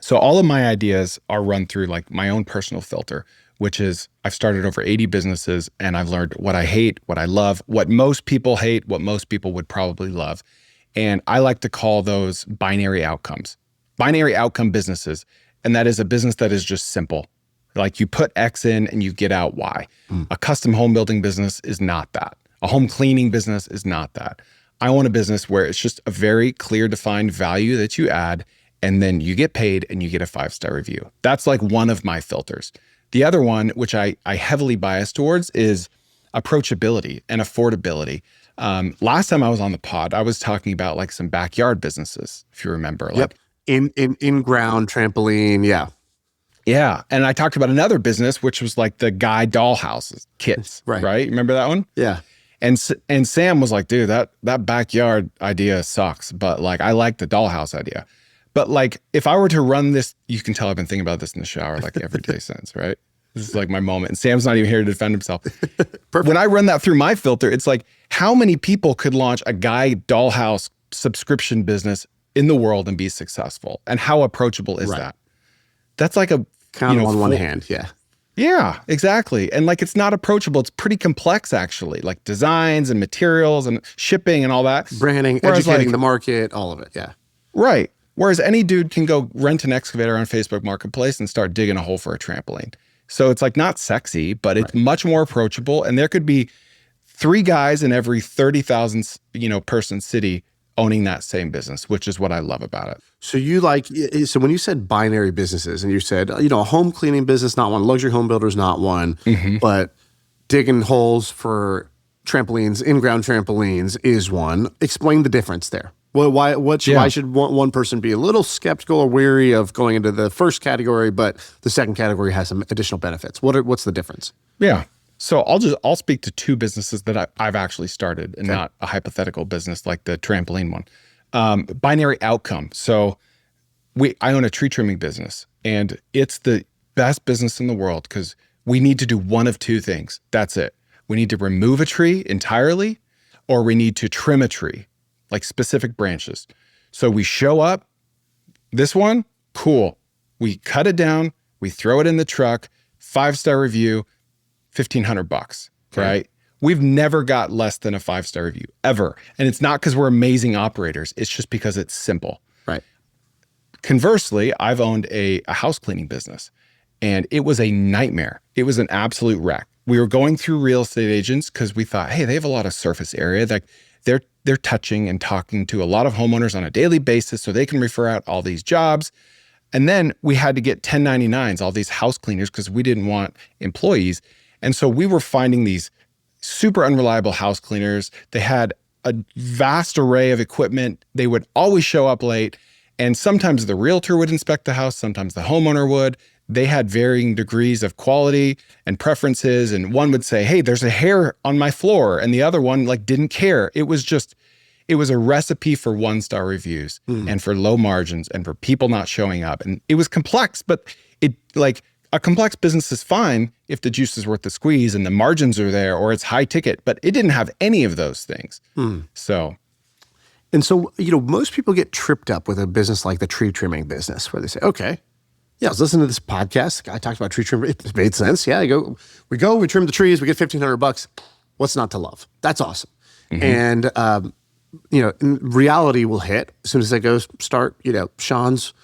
So all of my ideas are run through like my own personal filter, which is I've started over 80 businesses, and I've learned what I hate, what I love, what most people hate, what most people would probably love. And I like to call those binary outcomes, binary outcome businesses. And that is a business that is just simple. Like you put X in and you get out Y. A custom home building business is not that. A home cleaning business is not that. I want a business where it's just a very clear defined value that you add, and then you get paid and you get a 5-star review. That's like one of my filters. The other one, which I heavily bias towards, is approachability and affordability. Last time I was on the pod, I was talking about like some backyard businesses, if you remember. Yep. Like in-ground trampoline, yeah. Yeah. And I talked about another business, which was like the guy dollhouses, kits, right? Remember that one? Yeah. And Sam was like, "Dude, that backyard idea sucks, but like I like the dollhouse idea." But like if I were to run this, you can tell I've been thinking about this in the shower like every day since, right? This is like my moment. And Sam's not even here to defend himself. Perfect. When I run that through my filter, it's like, how many people could launch a guy dollhouse subscription business in the world and be successful? And how approachable is that? That's like a count on one hand, yeah. Yeah, exactly. And like, it's not approachable. It's pretty complex, actually, like designs and materials and shipping and all that. Branding, educating the market, all of it. Yeah. Right. Whereas any dude can go rent an excavator on Facebook Marketplace and start digging a hole for a trampoline. So it's like not sexy, but it's much more approachable. And there could be 3 guys in every 30,000, person city owning that same business, which is what I love about it. So so when you said binary businesses and you said, a home cleaning business, not one, luxury home builders, not one, but digging holes for trampolines, in-ground trampolines is one. Explain the difference there. Well, why should one person be a little skeptical or weary of going into the first category, but the second category has some additional benefits? What's the difference? Yeah. So I'll speak to 2 businesses that I've actually started and not a hypothetical business like the trampoline one. Binary outcome. So I own a tree trimming business, and it's the best business in the world because we need to do one of 2 things. That's it. We need to remove a tree entirely, or we need to trim a tree, like specific branches. So we show up, this one, cool. We cut it down, we throw it in the truck, 5-star review, $1,500, right? We've never got less than a 5-star review, ever. And it's not because we're amazing operators. It's just because it's simple. Right. Conversely, I've owned a house cleaning business, and it was a nightmare. It was an absolute wreck. We were going through real estate agents because we thought, hey, they have a lot of surface area. Like they're touching and talking to a lot of homeowners on a daily basis, so they can refer out all these jobs. And then we had to get 1099s, all these house cleaners, because we didn't want employees. And so we were finding these super unreliable house cleaners. They had a vast array of equipment. They would always show up late. And sometimes the realtor would inspect the house. Sometimes the homeowner would. They had varying degrees of quality and preferences. And one would say, hey, there's a hair on my floor. And the other one didn't care. It was a recipe for 1-star reviews and for low margins and for people not showing up. And it was complex, but a complex business is fine if the juice is worth the squeeze and the margins are there or it's high ticket, but it didn't have any of those things. So, most people get tripped up with a business like the tree trimming business where they say, okay, yeah, I was listening to this podcast. The guy talked about tree trimming. It made sense. Yeah, we trim the trees, we get $1,500. What's not to love? That's awesome. And, reality will hit as soon as I go start, Shaan's,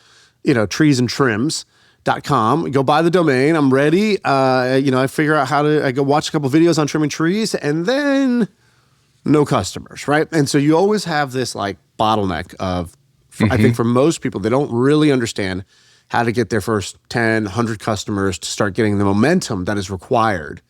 treesandtrims.com. Go buy the domain. I'm ready. I figure out I go watch a couple videos on trimming trees and then no customers, right? And so you always have this bottleneck of, I think for most people, they don't really understand how to get their first 10, 100 customers to start getting the momentum that is required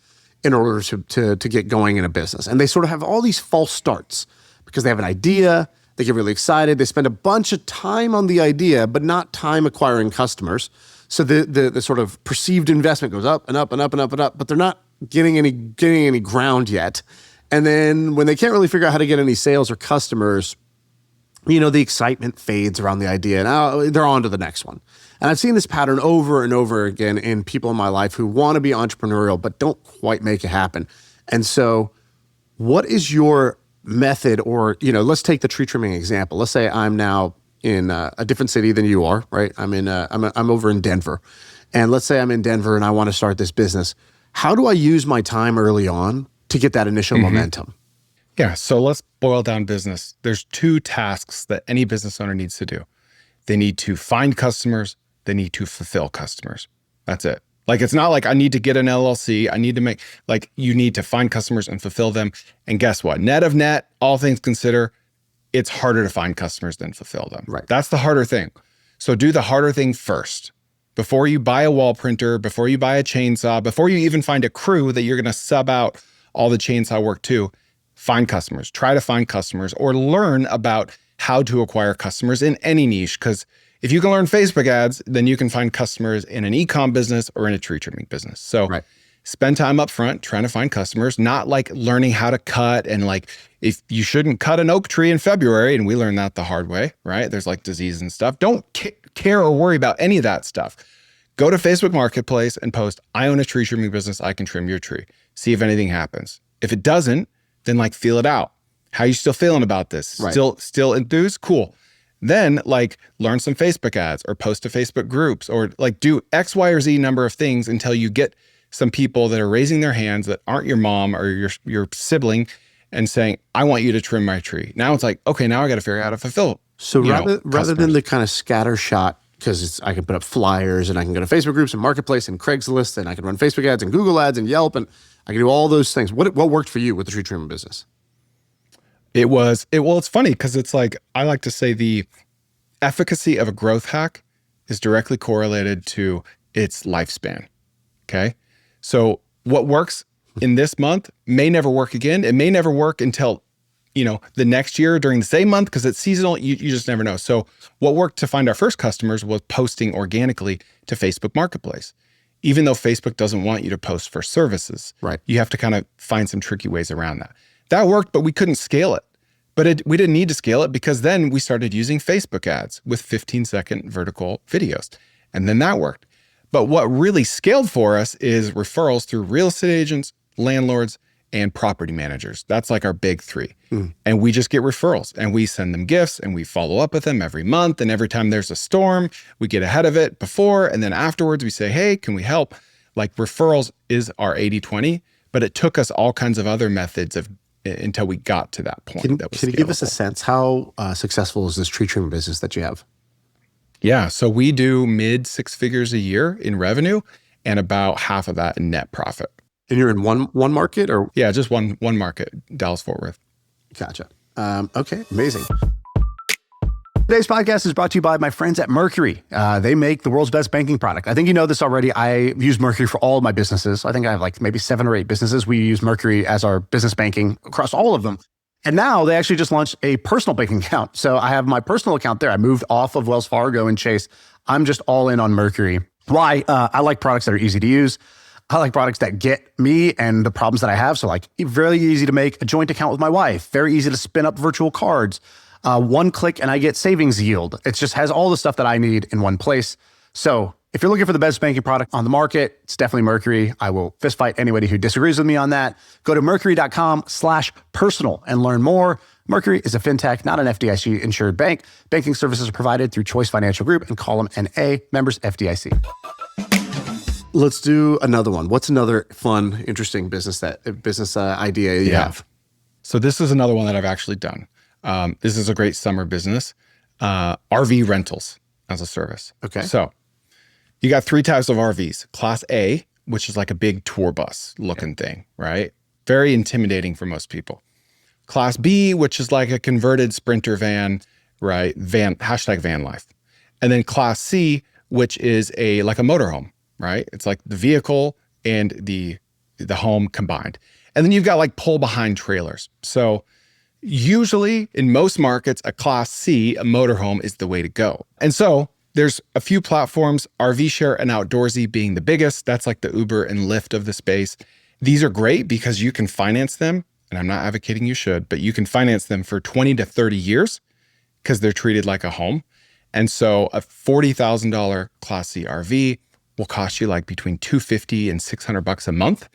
in order to get going in a business. And they sort of have all these false starts because they have an idea, they get really excited, they spend a bunch of time on the idea, but not time acquiring customers. So the sort of perceived investment goes up and up and up and up and up, but they're not getting any ground yet. And then when they can't really figure out how to get any sales or customers, the excitement fades around the idea and they're on to the next one. And I've seen this pattern over and over again in people in my life who want to be entrepreneurial but don't quite make it happen. And so what is your method or, let's take the tree trimming example. Let's say I'm now in a different city than you are, right? I'm over in Denver. And let's say I'm in Denver and I want to start this business. How do I use my time early on to get that initial momentum? Yeah, so let's boil down business. There's 2 tasks that any business owner needs to do. They need to find customers. They need to fulfill customers. That's it. It's not like I need to get an LLC. I need to you need to find customers and fulfill them. And guess what? Net of net, all things considered, it's harder to find customers than fulfill them. Right. That's the harder thing. So do the harder thing first. Before you buy a wall printer, before you buy a chainsaw, before you even find a crew that you're going to sub out all the chainsaw work to, find customers. Try to find customers or learn about how to acquire customers in any niche. Because if you can learn Facebook ads, then you can find customers in an e-com business or in a tree trimming business. So spend time up front trying to find customers, not learning how to cut and if you shouldn't cut an oak tree in February, and we learned that the hard way, right? There's disease and stuff. Don't care or worry about any of that stuff. Go to Facebook Marketplace and post, I own a tree trimming business, I can trim your tree. See if anything happens. If it doesn't, then feel it out. How you still feeling about this? Right. Still enthused? Cool. Then learn some Facebook ads or post to Facebook groups or do X, Y, or Z number of things until you get some people that are raising their hands that aren't your mom or your sibling and saying, I want you to trim my tree. Now it's okay, now I got to figure out how to fulfill. So rather than the kind of scatter shot, because I can put up flyers and I can go to Facebook groups and Marketplace and Craigslist and I can run Facebook ads and Google ads and Yelp and I can do all those things. What worked for you with the tree trimming business? It's funny because it's I like to say the efficacy of a growth hack is directly correlated to its lifespan. Okay. So what works in this month may never work again. It may never work until, the next year during the same month because it's seasonal. You just never know. So what worked to find our first customers was posting organically to Facebook Marketplace. Even though Facebook doesn't want you to post for services, right? You have to kind of find some tricky ways around that. That worked, but we couldn't scale it. But we didn't need to scale it because then we started using Facebook ads with 15-second vertical videos. And then that worked. But what really scaled for us is referrals through real estate agents, landlords, and property managers. That's our big 3. And we just get referrals and we send them gifts and we follow up with them every month. And every time there's a storm, we get ahead of it before. And then afterwards we say, hey, can we help? Referrals is our 80-20, but it took us all kinds of other methods until we got to that point. Can you give us a sense how successful is this tree trimming business that you have? Yeah, so we do mid 6 figures a year in revenue and about half of that in net profit. And you're in one market or? Yeah, just one market, Dallas-Fort Worth. Gotcha. Okay, amazing. Today's podcast is brought to you by my friends at Mercury. They make the world's best banking product. I think you know this already. I use Mercury for all of my businesses. I think I have like maybe 7 or 8 businesses. We use Mercury as our business banking across all of them. And now they actually just launched a personal banking account. So I have my personal account there. I moved off of Wells Fargo and Chase. I'm just all in on Mercury. Why? I like products that are easy to use. I like products that get me and the problems that I have. So like very easy to make a joint account with my wife. Very easy to spin up virtual cards. One click and I get savings yield. It just has all the stuff that I need in one place. So if you're looking for the best banking product on the market, it's definitely Mercury. I will fist fight anybody who disagrees with me on that. Go to mercury.com/personal and learn more. Mercury is a fintech, not an FDIC-insured bank. Banking services are provided through Choice Financial Group and Column NA, members FDIC. Let's do another one. What's another fun, interesting business idea you have? So this is another one that I've actually done. This is a great summer business, RV rentals as a service. Okay. So you got 3 types of RVs. Class A, which is like a big tour bus looking thing, right? Very intimidating for most people. Class B, which is like a converted Sprinter van, right? Hashtag van life. And then Class C, which is like a motorhome, right? It's like the vehicle and the home combined. And then you've got like pull behind trailers. So usually in most markets, a Class C, a motorhome, is the way to go. And so there's a few platforms, RV Share and Outdoorsy being the biggest. That's like the Uber and Lyft of the space. These are great because you can finance them, and I'm not advocating you should, but you can finance them for 20 to 30 years because they're treated like a home. And so a $40,000 Class C RV will cost you like between $250 and $600 a month.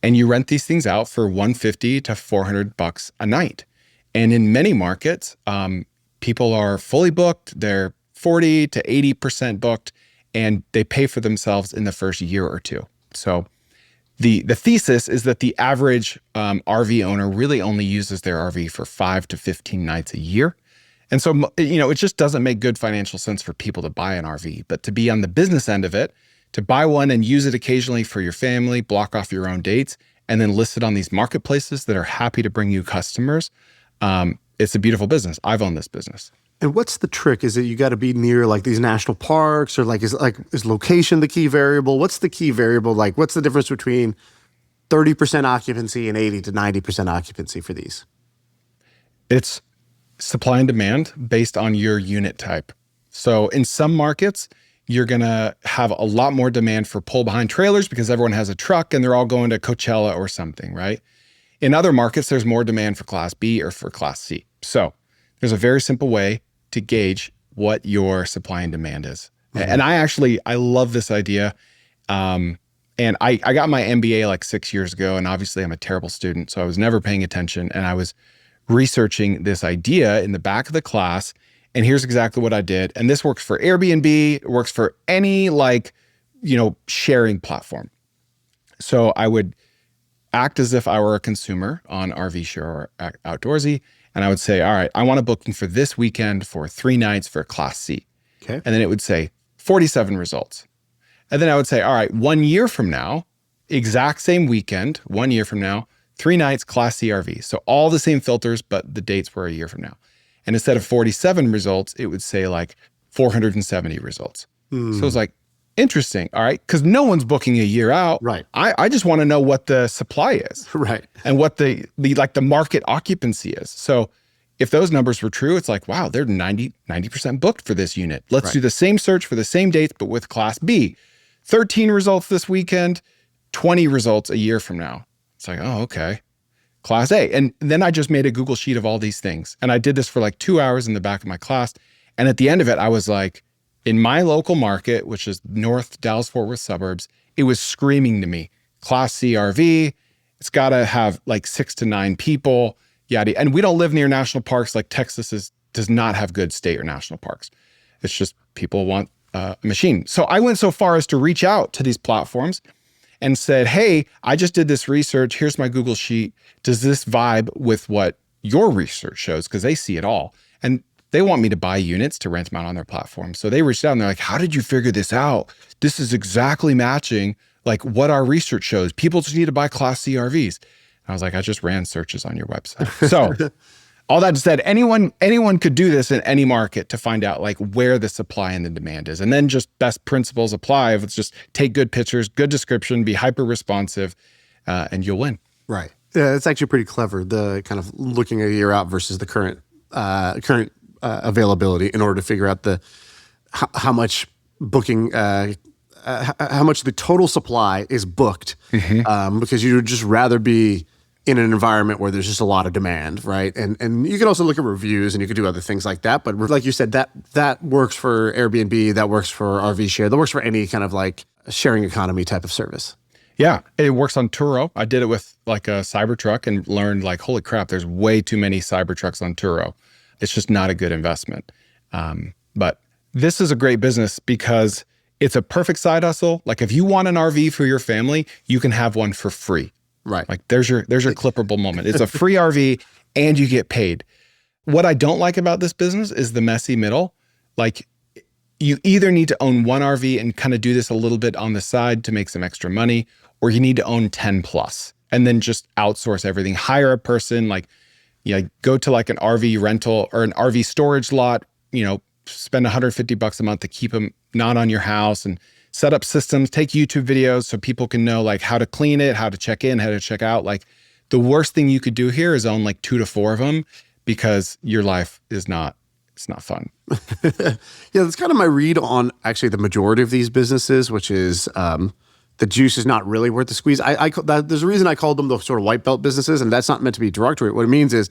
And you rent these things out for $150 to $400 a night. And in many markets, people are fully booked. They're 40 to 80% booked, and they pay for themselves in the first year or two. So the thesis is that the average RV owner really only uses their RV for 5 to 15 nights a year. And so, it just doesn't make good financial sense for people to buy an RV, but to be on the business end of it, to buy one and use it occasionally for your family, block off your own dates, and then list it on these marketplaces that are happy to bring you customers. It's a beautiful business. I've owned this business. And what's the trick? Is it you got to be near like these national parks, or is location the key variable? What's the key variable? Like, what's the difference between 30% occupancy and 80 to 90% occupancy for these? It's supply and demand based on your unit type. So in some markets, you're going to have a lot more demand for pull behind trailers because everyone has a truck and they're all going to Coachella or something, right? In other markets, there's more demand for Class B or for Class C. So there's a very simple way to gauge what your supply and demand is. Mm-hmm. And I love this idea. And I got my MBA like 6 years ago, and obviously I'm a terrible student, so I was never paying attention. And I was researching this idea in the back of the class. And here's exactly what I did. And this works for Airbnb. It works for any sharing platform. So I would act as if I were a consumer on RV Share or Outdoorsy. And I would say, all right, I want a booking for this weekend for 3 nights for Class C. Okay. And then it would say 47 results. And then I would say, all right, 1 year from now, exact same weekend, 1 year from now, 3 nights Class C RV. So all the same filters, but the dates were a year from now. And instead of 47 results, it would say like 470 results. So it's like, interesting. All right. Because no one's booking a year out. Right. I just want to know what the supply is. Right. And what the market occupancy is. So if those numbers were true, it's like, wow, they're 90% booked for this unit. Let's do the same search for the same dates, but with Class B. 13 results this weekend, 20 results a year from now. It's like, oh, okay. Class A. And then I just made a Google sheet of all these things. And I did this for like 2 hours in the back of my class. And at the end of it, I was like, in my local market, which is North Dallas-Fort Worth suburbs, it was screaming to me, Class C RV, it's got to have like 6 to 9 people, yada. And we don't live near national parks. Like Texas does not have good state or national parks. It's just people want a machine. So I went so far as to reach out to these platforms and said, hey, I just did this research. Here's my Google sheet. Does this vibe with what your research shows? Because they see it all. And they want me to buy units to rent them out on their platform. So they reached out and they're like, how did you figure this out? This is exactly matching like what our research shows. People just need to buy Class C RVs. And I was like, I just ran searches on your website. So all that said, anyone could do this in any market to find out like where the supply and the demand is. And then just best principles apply. If it's just take good pictures, good description, be hyper responsive, and you'll win. Right. Yeah, it's actually pretty clever, the kind of looking a year out versus the current availability in order to figure out how much booking, how much the total supply is booked, because you'd just rather be in an environment where there's just a lot of demand, right? And you can also look at reviews and you could do other things like that. But like you said, that works for Airbnb, that works for RV share, that works for any kind of like sharing economy type of service. Yeah, it works on Turo. I did it with like a Cybertruck and learned like, holy crap, there's way too many Cybertrucks on Turo. It's just not a good investment. But this is a great business because it's a perfect side hustle. Like if you want an RV for your family, you can have one for free. Right. Like there's your clippable moment. It's a free RV and you get paid. What I don't like about this business is the messy middle. Like you either need to own one RV and kind of do this a little bit on the side to make some extra money, or you need to own 10 plus and then just outsource everything. Hire a person, like, go to like an RV rental or an RV storage lot, spend $150 a month to keep them not on your house and set up systems, take YouTube videos so people can know like how to clean it, how to check in, how to check out. Like the worst thing you could do here is own like 2 to 4 of them because your life is not, it's not fun. Yeah, that's kind of my read on actually the majority of these businesses, which is the juice is not really worth the squeeze. There's a reason I called them the sort of white belt businesses, and that's not meant to be derogatory. What it means is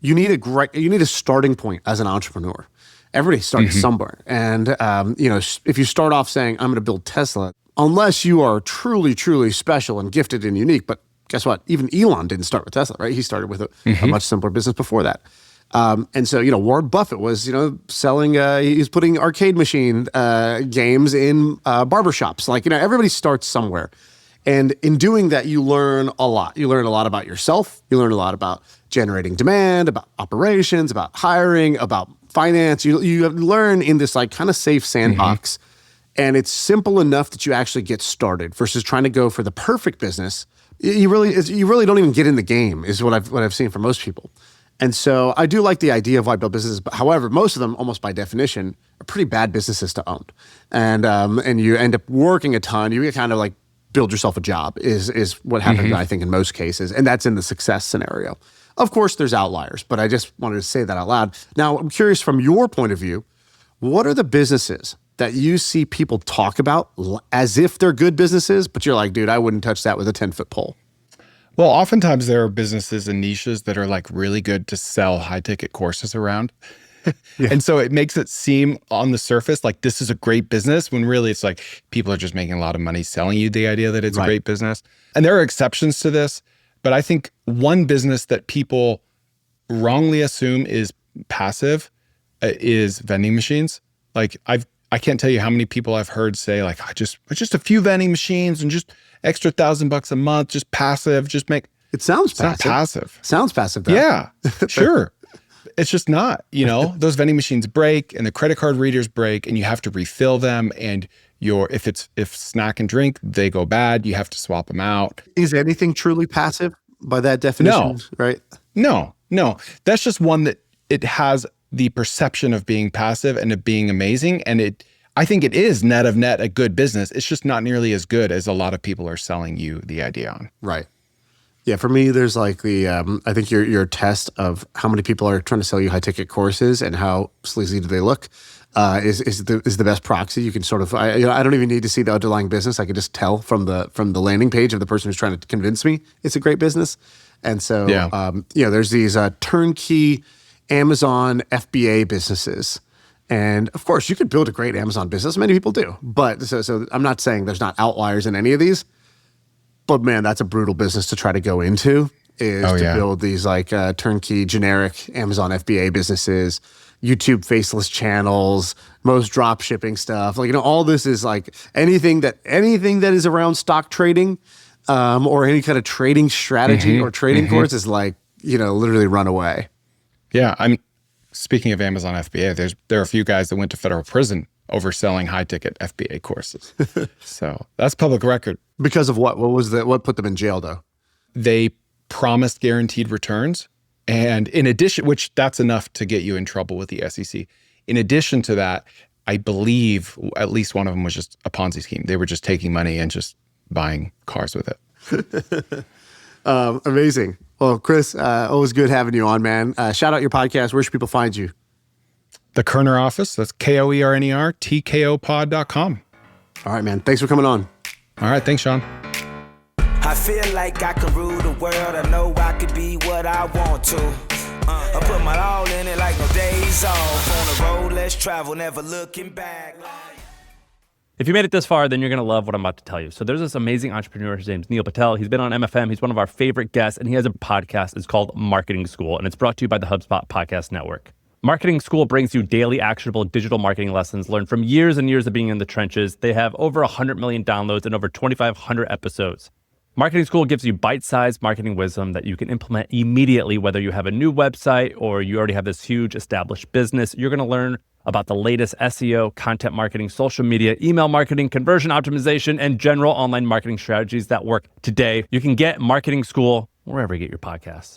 you need a starting point as an entrepreneur. Everybody starts somewhere. And, if you start off saying, I'm going to build Tesla, unless you are truly, truly special and gifted and unique, but guess what? Even Elon didn't start with Tesla, right? He started with a much simpler business before that. And so, Warren Buffett was, selling, he's putting arcade machine games in barbershops. Like, everybody starts somewhere. And in doing that, you learn a lot. You learn a lot about yourself. You learn a lot about generating demand, about operations, about hiring, about finance. You learn in this like kind of safe sandbox. And it's simple enough that you actually get started versus trying to go for the perfect business. You really don't even get in the game is what I've seen from most people. And so I do like the idea of white belt businesses, but however, most of them, almost by definition, are pretty bad businesses to own. And you end up working a ton. You kind of like build yourself a job is what happens, I think, in most cases. And that's in the success scenario. Of course, there's outliers, but I just wanted to say that out loud. Now, I'm curious from your point of view, what are the businesses that you see people talk about as if they're good businesses, but you're like, dude, I wouldn't touch that with a 10-foot pole? Well, oftentimes there are businesses and niches that are like really good to sell high ticket courses around. Yeah. And so it makes it seem on the surface like this is a great business when really it's like people are just making a lot of money selling you the idea that it's a great business. And there are exceptions to this, but I think one business that people wrongly assume is passive is vending machines. Like I can't tell you how many people I've heard say like, just a few vending machines and just extra $1,000 a month, just passive, just make. It sounds passive. Not passive. Sounds passive though. Yeah, sure. It's just not, those vending machines break and the credit card readers break and you have to refill them. And if snack and drink, they go bad, you have to swap them out. Is anything truly passive by that definition? No. Right? No. That's just one that it has the perception of being passive and of being amazing. And I think it is net of net a good business. It's just not nearly as good as a lot of people are selling you the idea on. Right. Yeah, for me, there's like I think your test of how many people are trying to sell you high ticket courses and how sleazy do they look is the best proxy. You can sort of I don't even need to see the underlying business. I can just tell from the landing page of the person who's trying to convince me it's a great business. And so there's these turnkey Amazon FBA businesses. And of course, you could build a great Amazon business. Many people do. But so I'm not saying there's not outliers in any of these. But man, that's a brutal business to try to go into, build these like turnkey generic Amazon FBA businesses, YouTube faceless channels, most drop shipping stuff. Like, all this is like anything that is around stock trading or any kind of trading strategy or trading course is like, literally run away. Yeah. Speaking of Amazon FBA, there are a few guys that went to federal prison over selling high ticket FBA courses. So that's public record. Because of what? What put them in jail though? They promised guaranteed returns And in addition, which that's enough to get you in trouble with the SEC. In addition to that, I believe at least one of them was just a Ponzi scheme. They were just taking money and just buying cars with it. Amazing. Well, Chris, always good having you on, man. Shout out your podcast. Where should people find you? The Kerner Office, that's KOERNER, TKOpod.com. All right, man. Thanks for coming on. All right. Thanks, Shaan. I feel like I can rule the world. I know I could be what I want to. I put my all in it like no days off. On the road, let's travel, never looking back. If you made it this far, then you're going to love what I'm about to tell you. So there's this amazing entrepreneur. His name's Neil Patel. He's been on MFM. He's one of our favorite guests, and he has a podcast. It's called Marketing School, and it's brought to you by the HubSpot Podcast Network. Marketing School brings you daily actionable digital marketing lessons learned from years and years of being in the trenches. They have over 100 million downloads and over 2,500 episodes. Marketing School gives you bite-sized marketing wisdom that you can implement immediately, whether you have a new website or you already have this huge established business. You're going to learn about the latest SEO, content marketing, social media, email marketing, conversion optimization, and general online marketing strategies that work today. You can get Marketing School wherever you get your podcasts.